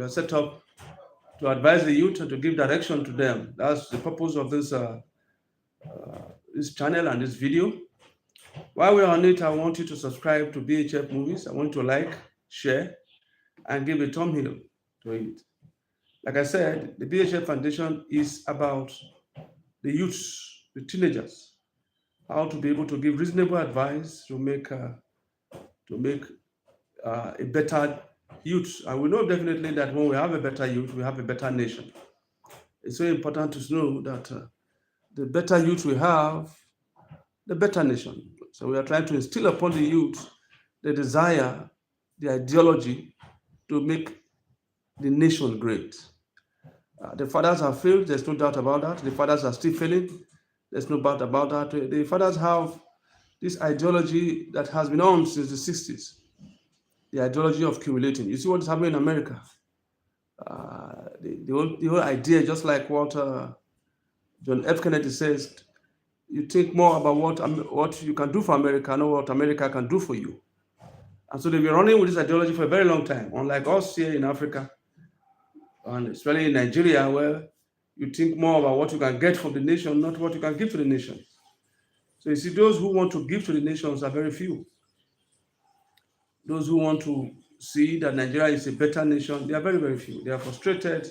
We are set up to advise the youth and to give direction to them. That's the purpose of this channel and this video. While we're on it, I want you to subscribe to BHF Movies. I want you to like, share, and give a thumbnail to it. Like I said, the BHF Foundation is about the youths, the teenagers, how to be able to give reasonable advice to make a better youth. And we know definitely that when we have a better youth, we have a better nation. It's very important to know that the better youth we have, the better nation. So we are trying to instill upon the youth the desire, the ideology to make the nation great. The fathers have failed, there's no doubt about that. The fathers are still failing, there's no doubt about that. The fathers have this ideology that has been on since the 60s, the ideology of accumulating. You see what is happening in America. The whole idea, just like what John F. Kennedy says, you think more about what you can do for America, not what America can do for you. And so they've been running with this ideology for a very long time, unlike us here in Africa, and especially in Nigeria, where you think more about what you can get from the nation, not what you can give to the nation. So you see, those who want to give to the nations are very few. Those who want to see that Nigeria is a better nation, they are very, very few. They are frustrated.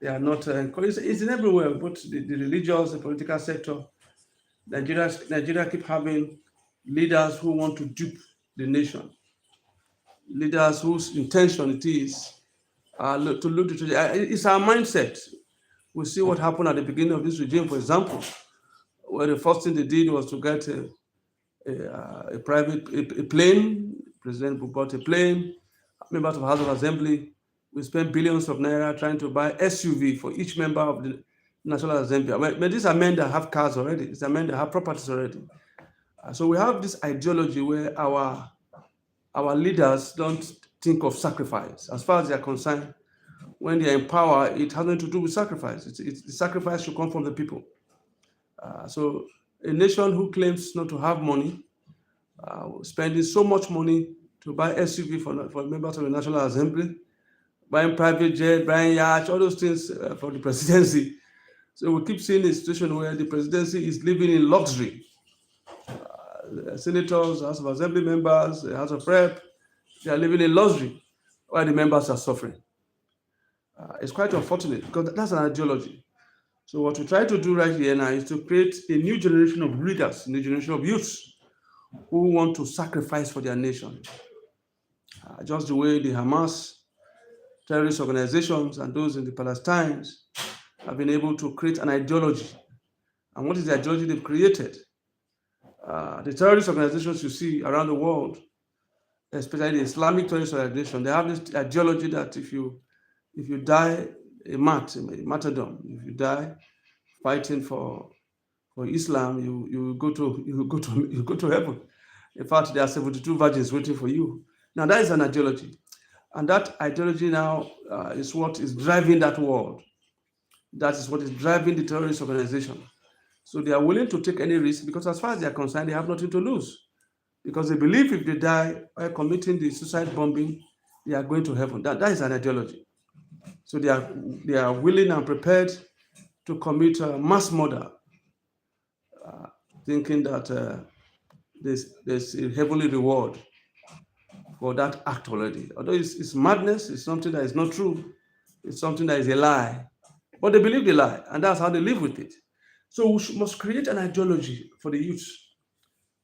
They are not encouraged. It's in everywhere, both the religious, the political sector. Nigeria keep having leaders who want to dupe the nation. Leaders whose intention it is to look to it's our mindset. We see what happened at the beginning of this regime, for example, where the first thing they did was to get a private plane. President bought a plane. Members of the House of Assembly, we spent billions of naira trying to buy SUV for each member of the National Assembly. But these are men that have cars already. These are men that have properties already. So we have this ideology where our leaders don't think of sacrifice. As far as they are concerned, when they are in power, it has nothing to do with sacrifice. The sacrifice should come from the people. So a nation who claims not to have money, spending so much money to buy SUV for members of the National Assembly, buying private jet, buying yachts, all those things for the presidency. So we keep seeing a situation where the presidency is living in luxury. Senators, House of Assembly members, House of Rep, they are living in luxury while the members are suffering. It's quite unfortunate because that's an ideology. So what we try to do right here now is to create a new generation of leaders, a new generation of youths who want to sacrifice for their nation. Just the way the Hamas terrorist organizations and those in the Palestines have been able to create an ideology. And what is the ideology they've created? The terrorist organizations you see around the world, especially the Islamic terrorist organization, they have this ideology that if you die a martyrdom, if you die fighting for Islam, you go to heaven. In fact, there are 72 virgins waiting for you. Now that is an ideology, and that ideology now is what is driving that world. That is what is driving the terrorist organization. So they are willing to take any risk because, as far as they are concerned, they have nothing to lose. Because they believe if they die while committing the suicide bombing, they are going to heaven. That is an ideology. So they are willing and prepared to commit mass murder, thinking that there's a heavenly reward for that act already. Although it's madness, it's something that is not true, it's something that is a lie. But they believe the lie, and that's how they live with it. So we must create an ideology for the youth,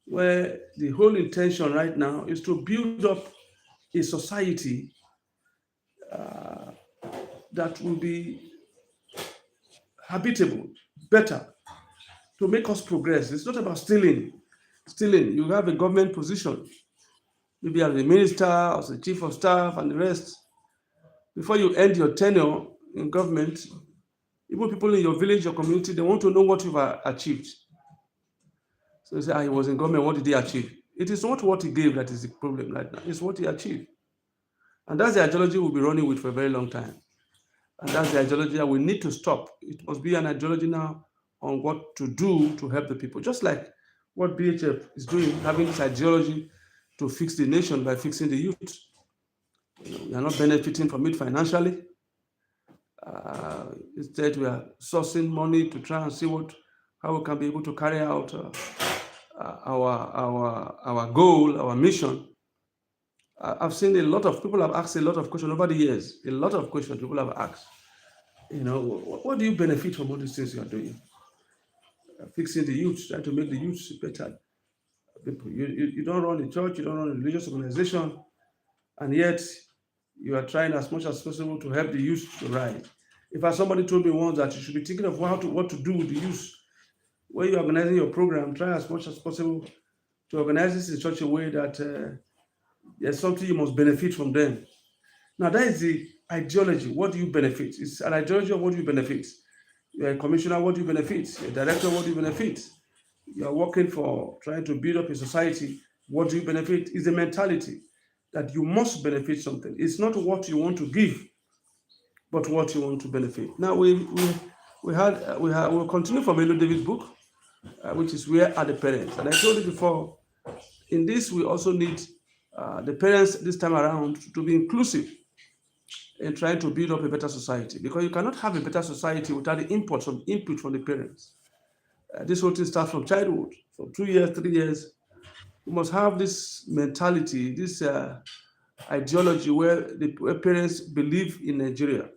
where the whole intention right now is to build up a society that will be habitable, better, to make us progress. It's not about stealing. You have a government position, maybe as a minister, as a chief of staff, and the rest. Before you end your tenure in government, even people in your village, your community, they want to know what you've achieved. So they say, he was in government, what did he achieve? It is not what he gave that is the problem right now. It's what he achieved. And that's the ideology we'll be running with for a very long time. And that's the ideology that we need to stop. It must be an ideology now on what to do to help the people. Just like what BHF is doing, having this ideology to fix the nation by fixing the youth. We are not benefiting from it financially. Instead, we are sourcing money to try and see how we can be able to carry out our goal, our mission. I've seen a lot of people have asked a lot of questions over the years. A lot of questions people have asked. What do you benefit from all these things you are doing? Fixing the youth, trying to make the youth better people. You don't run a church, you don't run a religious organization, and yet you are trying as much as possible to help the youth to rise. In fact, somebody told me once that you should be thinking of what to do with the youth. When you're organizing your program, try as much as possible to organize this in such a way that there's something you must benefit from them. Now, that is the ideology. What do you benefit? It's an ideology of what do you benefit. You're a commissioner, what do you benefit? You're a director, what do you benefit? You're working for trying to build up a society, what do you benefit? It's a mentality that you must benefit something. It's not what you want to give, but what you want to benefit. Now we'll continue from Elo David's book, which is Where Are the Parents? And I told you before, in this we also need the parents this time around to be inclusive in trying to build up a better society, because you cannot have a better society without the input from the parents. This whole thing starts from childhood, from 2 years, 3 years. You must have this mentality, this ideology where parents believe in Nigeria.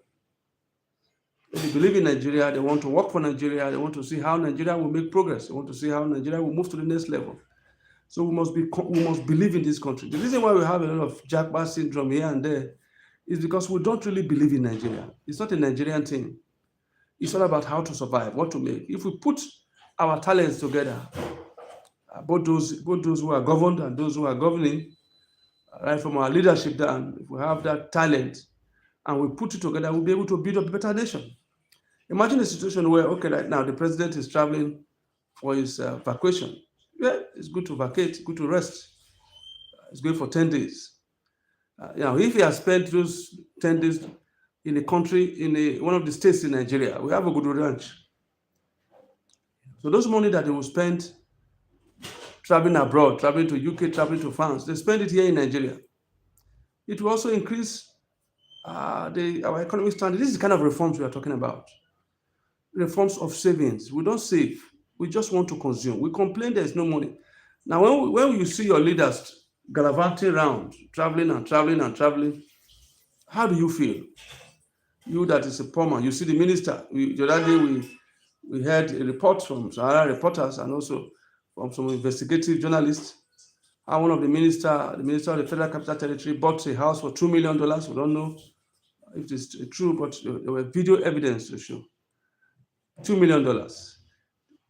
If they believe in Nigeria, they want to work for Nigeria, they want to see how Nigeria will make progress, they want to see how Nigeria will move to the next level. So we must believe in this country. The reason why we have a lot of Jackpot syndrome here and there is because we don't really believe in Nigeria. It's not a Nigerian thing. It's all about how to survive, what to make. If we put our talents together, both those who are governed and those who are governing, right from our leadership down, if we have that talent and we put it together, we'll be able to build up a better nation. Imagine a situation where, okay, right now the president is traveling for his vacation. Yeah, it's good to vacate, good to rest. It's going for 10 days. If he has spent those 10 days in a country, in one of the states in Nigeria, we have a good ranch. So those money that they will spend traveling abroad, traveling to UK, traveling to France, they spend it here in Nigeria. It will also increase our economic standard. This is the kind of reforms we are talking about. Reforms of savings. We don't save. We just want to consume. We complain there's no money. Now, when you see your leaders gallivanting around, traveling and traveling and traveling, how do you feel? You that is a poor man, you see the minister. The other day we heard a report from Sahara reporters and also from some investigative journalists how one of the minister of the Federal Capital Territory bought a house for $2 million. We don't know if it's true, but there were video evidence to show $2 million.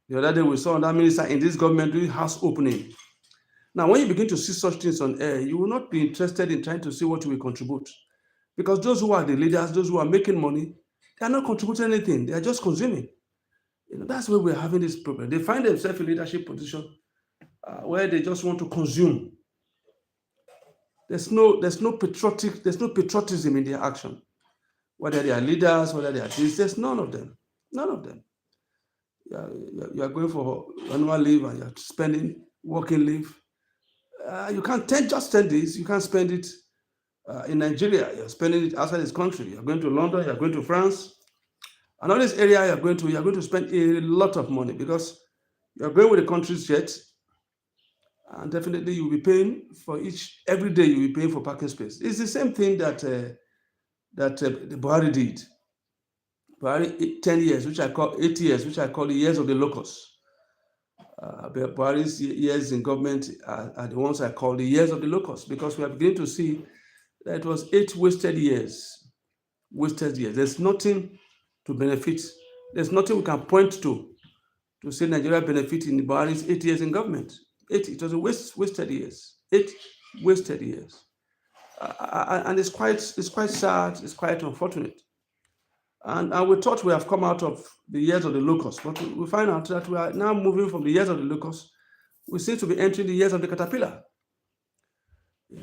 The other day we saw that minister in this government doing house opening. Now, when you begin to see such things on air, you will not be interested in trying to see what you will contribute. Because those who are the leaders, those who are making money, they are not contributing anything. They are just consuming. That's where we're having this problem. They find themselves in leadership position where they just want to consume. There's no patriotism in their action. Whether they are leaders, whether they are this, there's none of them. None of them. You are going for annual leave and you're spending working leave. You can't just 10 days. You can't spend it in Nigeria. You're spending it outside this country. You're going to London. You're going to France. And all this area you're going to spend a lot of money because you're going with the country's jet, and definitely you'll be paying for every day you'll be paying for parking space. It's the same thing that the Buhari did. Buhari 10 years, which I call 8 years, which I call the years of the locusts. Buhari's years in government are the ones I call the years of the locusts, because we are beginning to see that it was 8 wasted years. There's nothing to benefit. There's nothing we can point to say Nigeria benefit in Buhari's 8 years in government. It was a wasted years. 8 wasted years. And it's quite sad, it's quite unfortunate. And we thought we have come out of the years of the locusts, but we find out that we are now moving from the years of the locusts. We seem to be entering the years of the caterpillar,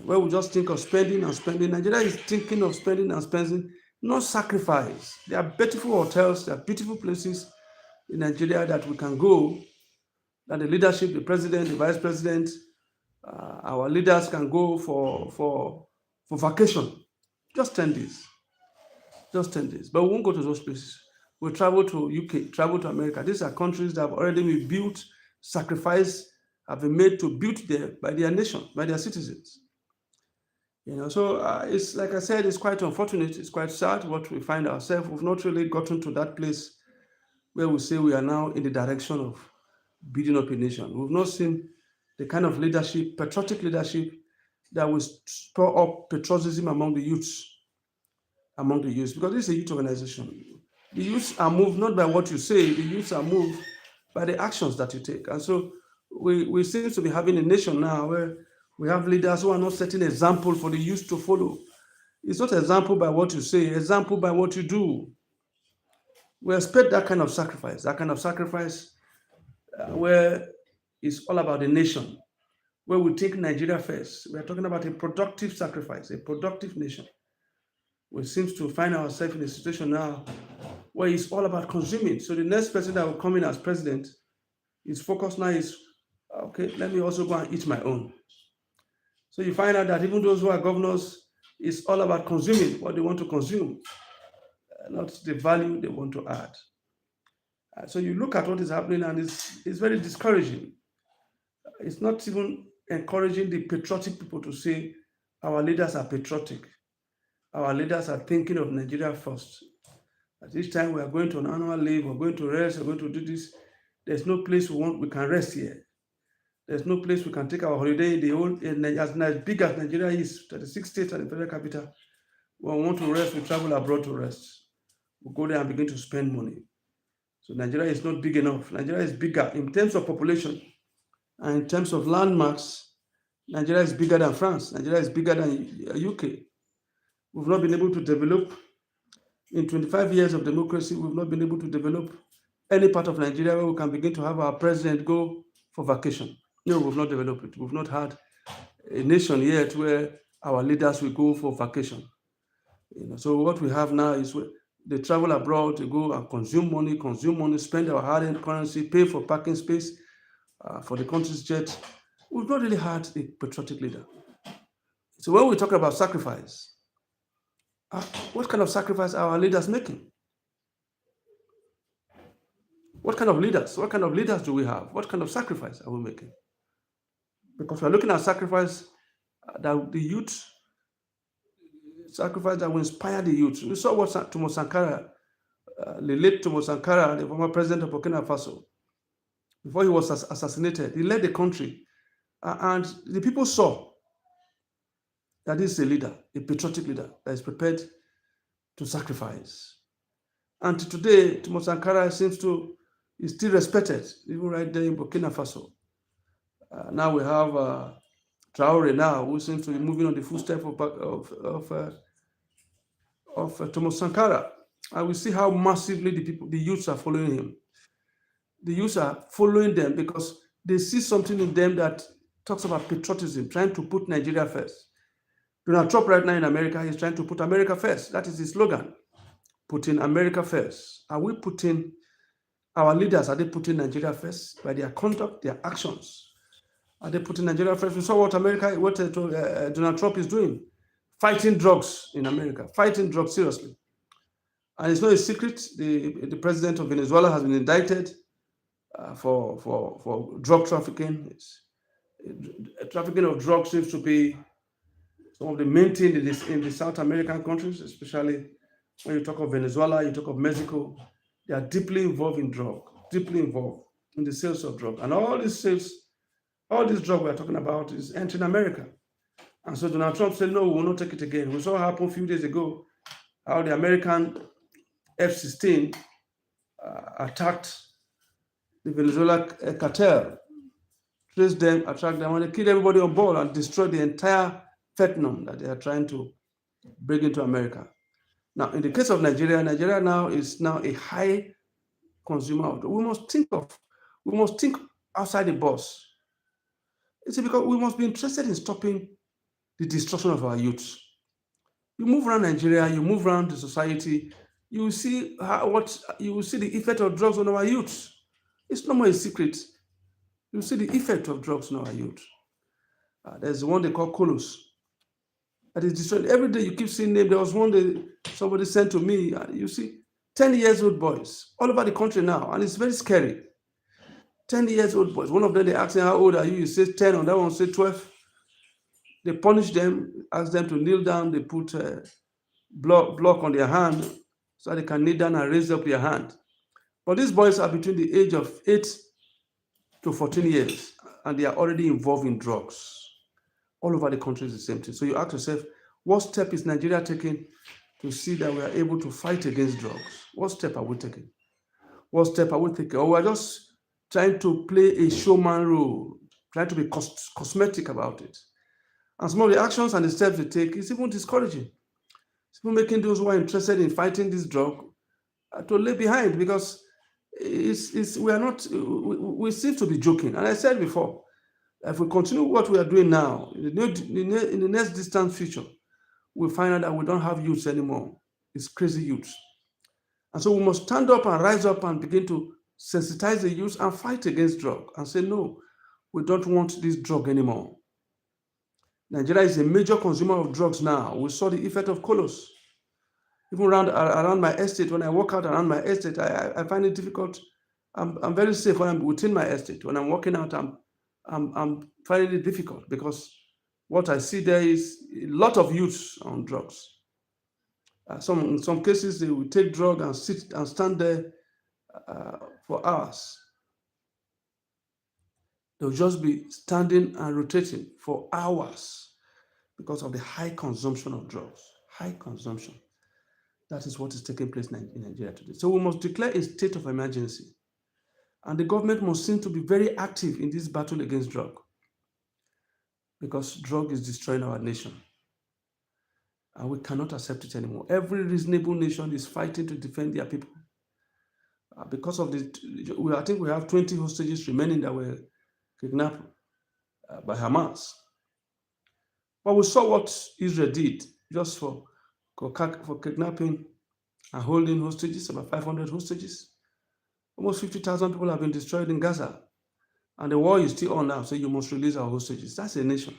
where we just think of spending and spending. Nigeria is thinking of spending and spending, not sacrifice. There are beautiful hotels, there are beautiful places in Nigeria that we can go, that the leadership, the president, the vice president, our leaders can go for vacation. Just 10 days. Just 10 days. But we won't go to those places. We'll travel to UK, travel to America. These are countries that have already been built, sacrifice have been made to build there by their nation, by their citizens. So it's like I said, it's quite unfortunate. It's quite sad what we find ourselves. We've not really gotten to that place where we say we are now in the direction of building up a nation. We've not seen the kind of leadership, patriotic leadership, that will spur up patriotism among the youth, because this is a youth organization. The youths are moved not by what you say, the youths are moved by the actions that you take. And so we seem to be having a nation now where we have leaders who are not setting example for the youth to follow. It's not example by what you say, example by what you do. We expect that kind of sacrifice where it's all about the nation, where we take Nigeria first. We are talking about a productive sacrifice, a productive nation. We seem to find ourselves in a situation now where it's all about consuming. So the next person that will come in as president, his focus now is, okay, let me also go and eat my own. So you find out that even those who are governors, it's all about consuming what they want to consume, not the value they want to add. So you look at what is happening, and it's very discouraging. It's not even encouraging the patriotic people to say our leaders are patriotic. Our leaders are thinking of Nigeria first. At each time we are going to an annual leave, we're going to rest, we're going to do this. There's no place we can rest here. There's no place we can take our holiday in the whole, as big as Nigeria is, 36 states and the federal capital. When we want to rest, we travel abroad to rest. We go there and begin to spend money. So Nigeria is not big enough. Nigeria is bigger in terms of population and in terms of landmarks. Nigeria is bigger than France. Nigeria is bigger than UK. We've not been able to develop, in 25 years of democracy, we've not been able to develop any part of Nigeria where we can begin to have our president go for vacation. No, we've not developed it. We've not had a nation yet where our leaders will go for vacation. So what we have now is they travel abroad to go and consume money, spend our hard-earned currency, pay for parking space for the country's jet. We've not really had a patriotic leader. So when we talk about sacrifice, what kind of sacrifice are our leaders making? What kind of leaders do we have? What kind of sacrifice are we making? Because we're looking at sacrifice that the youth, sacrifice that will inspire the youth. We saw what Thomas Sankara, the late Thomas Sankara, the former president of Burkina Faso, before he was assassinated, he led the country. And the people saw that this is a leader, a patriotic leader that is prepared to sacrifice. And today, Thomas Sankara is still respected, even right there in Burkina Faso. Now we have Traore now, who seems to be moving on the footsteps of Thomas Sankara. And we see how massively the youths are following him. The youths are following them because they see something in them that talks about patriotism, trying to put Nigeria first. Donald Trump right now in America is trying to put America first. That is his slogan, putting America first. Are we putting, our leaders, are they putting Nigeria first by their conduct, their actions? Are they putting Nigeria first? We saw what Donald Trump is doing, fighting drugs in America, fighting drugs seriously. And it's not a secret, the president of Venezuela has been indicted for drug trafficking. Trafficking of drugs seems to be some of the main thing in the South American countries, especially when you talk of Venezuela, you talk of Mexico. They are deeply involved in deeply involved in the sales of drugs. And all this drug we are talking about is entering America. And so Donald Trump said, no, we will not take it again. We saw what happened a few days ago, how the American F-16 attacked the Venezuela cartel, traced them, attract them, and they killed everybody on board and destroyed the entire fentanyl that they are trying to bring into America. Now, in the case of Nigeria, Nigeria now is a high consumer. We must think outside the box. It's because we must be interested in stopping the destruction of our youth. You move around Nigeria, you move around the society, you will see the effect of drugs on our youth. It's no more a secret. You see the effect of drugs on our youth. There's one they call colos. That is destroyed. Every day you keep seeing names. There was one day somebody sent to me, you see, 10 years old boys all over the country now, and it's very scary. 10 years old boys. One of them, they ask him, how old are you? He says 10, and that one says 12. They punish them, ask them to kneel down. They put a block on their hand so they can kneel down and raise up their hand. But these boys are between the age of 8 to 14 years, and they are already involved in drugs. All over the country is the same thing. So you ask yourself, what step is Nigeria taking to see that we are able to fight against drugs? What step are we taking? What step are we taking? Or we're just trying to play a showman role, trying to be cosmetic about it. And some of the actions and the steps we take is even discouraging. It's even making those who are interested in fighting this drug to lay behind, because we are not we seem to be joking. And I said before, if we continue what we are doing now, in the next distant future, we'll find out that we don't have youths anymore. It's crazy youths. And so we must stand up and rise up and begin to sensitize the youth and fight against drug and say, no, we don't want this drug anymore. Nigeria is a major consumer of drugs now. We saw the effect of colos. Even around my estate, when I walk out around my estate, I find it difficult. I'm very safe when I'm within my estate. When I'm walking out, I'm finding it difficult because what I see there is a lot of youths on drugs. In some cases, they will take drug and sit and stand there for hours. They'll just be standing and rotating for hours because of the high consumption of drugs. High consumption. That is what is taking place in Nigeria today. So we must declare a state of emergency. And the government must seem to be very active in this battle against drug, because drug is destroying our nation. And we cannot accept it anymore. Every reasonable nation is fighting to defend their people. Because of I think we have 20 hostages remaining that were kidnapped by Hamas. But we saw what Israel did just for kidnapping and holding hostages, about 500 hostages. Almost 50,000 people have been destroyed in Gaza. And the war is still on now, so you must release our hostages. That's a nation.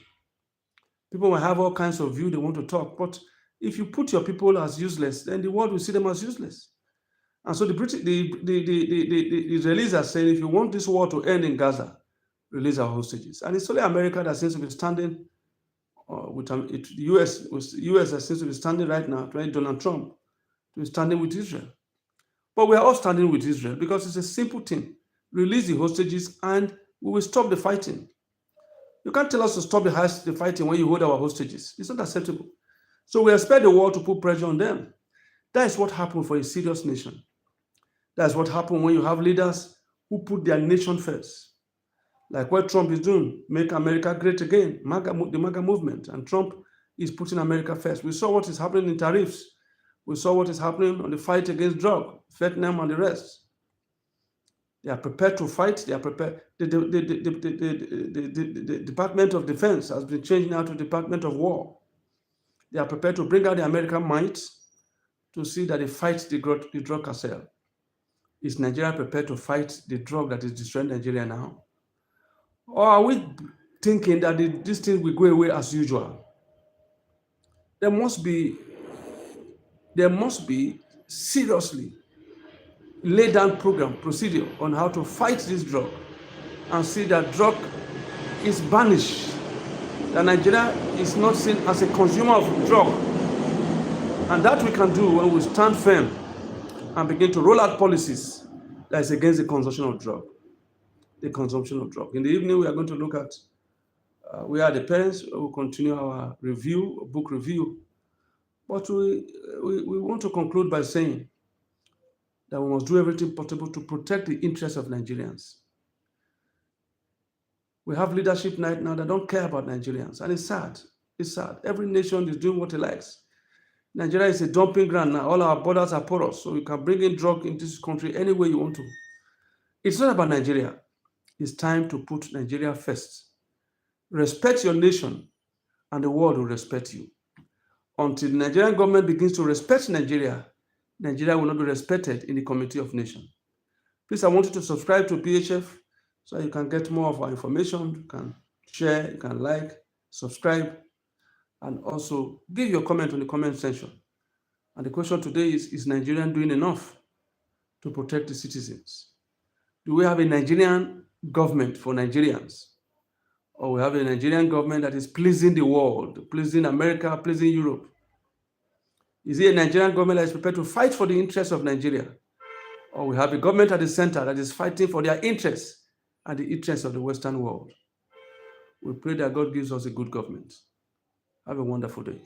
People might have all kinds of view they want to talk, but if you put your people as useless, then the world will see them as useless. And so the Israelis are saying, if you want this war to end in Gaza, release our hostages. And it's only America that seems to be standing with the US that seems to be standing right now, right? Donald Trump, to be standing with Israel. But we are all standing with Israel because it's a simple thing. Release the hostages and we will stop the fighting. You can't tell us to stop the fighting when you hold our hostages. It's not acceptable. So we expect the world to put pressure on them. That is what happened for a serious nation. That's what happened when you have leaders who put their nation first. Like what Trump is doing, make America great again, the MAGA movement. And Trump is putting America first. We saw what is happening in tariffs. We saw what is happening on the fight against drug, Vietnam and the rest. They are prepared to fight. They are prepared. The Department of Defense has been changed now to Department of War. They are prepared to bring out the American might to see that they fight the drug cartel. Is Nigeria prepared to fight the drug that is destroying Nigeria now? Or are we thinking that this thing will go away as usual? There must be seriously laid down procedure on how to fight this drug and see that drug is banished, that Nigeria is not seen as a consumer of drug. And that we can do when we stand firm and begin to roll out policies that is against the consumption of drug. The consumption of drug. In the evening, we are going to look at, we are the parents, we will continue our book review. But we want to conclude by saying that we must do everything possible to protect the interests of Nigerians. We have leadership right now that don't care about Nigerians, and it's sad. It's sad. Every nation is doing what it likes. Nigeria is a dumping ground now. All our borders are porous, so you can bring in drug into this country any way you want to. It's not about Nigeria. It's time to put Nigeria first. Respect your nation, and the world will respect you. Until the Nigerian government begins to respect Nigeria, Nigeria will not be respected in the community of nations. Please, I want you to subscribe to BHF so you can get more of our information. You can share, you can like, subscribe. and also give your comment on the comment section. And the question today is Nigeria doing enough to protect the citizens? Do we have a Nigerian government for Nigerians? Or we have a Nigerian government that is pleasing the world, pleasing America, pleasing Europe? Is it a Nigerian government that is prepared to fight for the interests of Nigeria? Or we have a government at the center that is fighting for their interests and the interests of the Western world? We pray that God gives us a good government. Have a wonderful day.